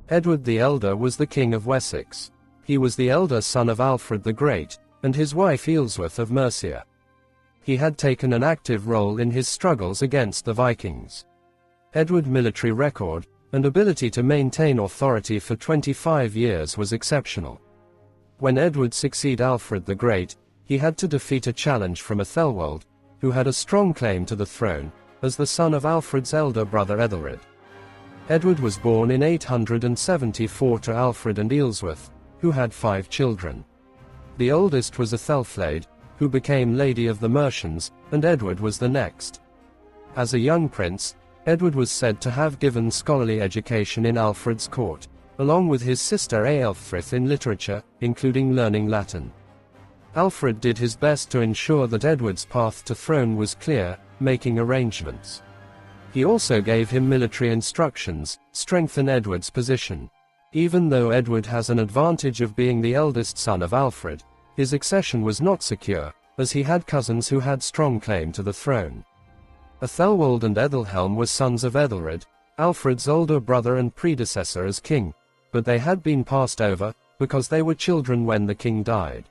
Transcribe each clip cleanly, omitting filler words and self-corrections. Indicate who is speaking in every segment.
Speaker 1: Edward the Elder was the King of Wessex. He was the elder son of Alfred the Great, and his wife Ealhswith of Mercia. He had taken an active role in his struggles against the Vikings. Edward's military record and ability to maintain authority for 25 years was exceptional. When Edward succeeded Alfred the Great, he had to defeat a challenge from Ethelwald, who had a strong claim to the throne, as the son of Alfred's elder brother Ethelred. Edward was born in 874 to Alfred and Ealhswith, who had 5 children. The oldest was Ethelflaed, who became Lady of the Mercians, and Edward was the next. As a young prince, Edward was said to have given scholarly education in Alfred's court, along with his sister Aelfrith in literature, including learning Latin. Alfred did his best to ensure that Edward's path to throne was clear, making arrangements. He also gave him military instructions, strengthen Edward's position. Even though Edward has an advantage of being the eldest son of Alfred, his accession was not secure, as he had cousins who had strong claim to the throne. Ethelwald and Ethelhelm were sons of Ethelred, Alfred's older brother and predecessor as king, but they had been passed over, because they were children when the king died.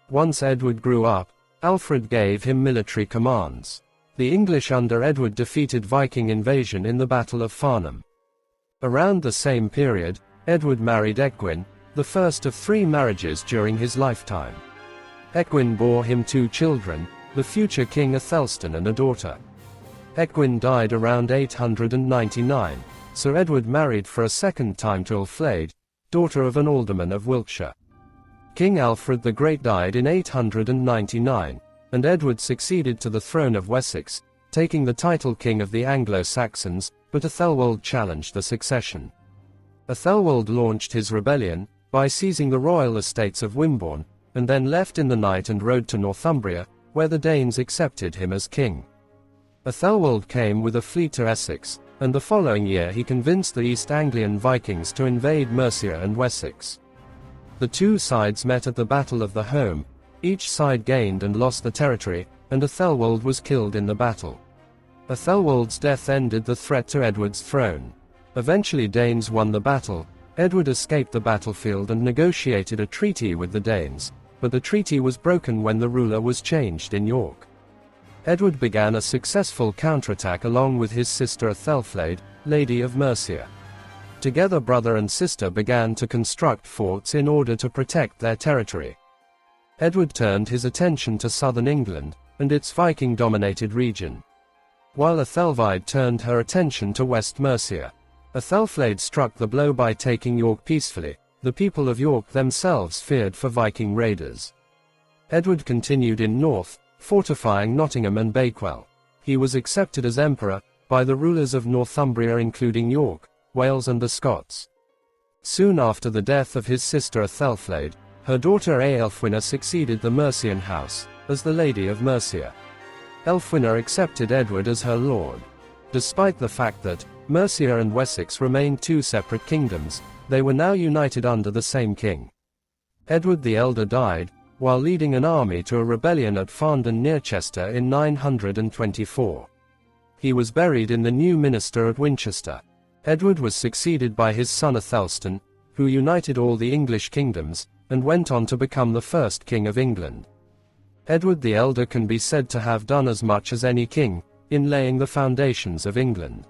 Speaker 1: Once Edward grew up, Alfred gave him military commands. The English under Edward defeated Viking invasion in the Battle of Farnham. Around the same period, Edward married Ecgwin, the first of 3 marriages during his lifetime. Ecgwin bore him 2 children, the future King Athelstan and a daughter. Ecgwin died around 899, so Edward married for a second time to Aelflaed, daughter of an alderman of Wiltshire. King Alfred the Great died in 899, and Edward succeeded to the throne of Wessex, taking the title King of the Anglo-Saxons, but Ethelwald challenged the succession. Ethelwald launched his rebellion by seizing the royal estates of Wimborne, and then left in the night and rode to Northumbria, where the Danes accepted him as king. Ethelwald came with a fleet to Essex, and the following year he convinced the East Anglian Vikings to invade Mercia and Wessex. The 2 sides met at the Battle of the Home. Each side gained and lost the territory, and Ethelwald was killed in the battle. Ethelwald's death ended the threat to Edward's throne. Eventually Danes won the battle. Edward escaped the battlefield and negotiated a treaty with the Danes, but the treaty was broken when the ruler was changed in York. Edward began a successful counterattack along with his sister Ethelflaed, Lady of Mercia. Together brother and sister began to construct forts in order to protect their territory. Edward turned his attention to southern England, and its Viking-dominated region, while Ethelflaed turned her attention to West Mercia. Ethelflaed struck the blow by taking York peacefully. The people of York themselves feared for Viking raiders. Edward continued in north, fortifying Nottingham and Bakewell. He was accepted as emperor by the rulers of Northumbria including York, Wales and the Scots. Soon after the death of his sister Ethelflaed, her daughter Aelfwine succeeded the Mercian house as the Lady of Mercia. Aelfwine accepted Edward as her lord. Despite the fact that Mercia and Wessex remained 2 separate kingdoms, they were now united under the same king. Edward the Elder died while leading an army to a rebellion at Farndon near Chester in 924. He was buried in the new minster at Winchester. Edward was succeeded by his son Athelstan, who united all the English kingdoms, and went on to become the first king of England. Edward the Elder can be said to have done as much as any king in laying the foundations of England.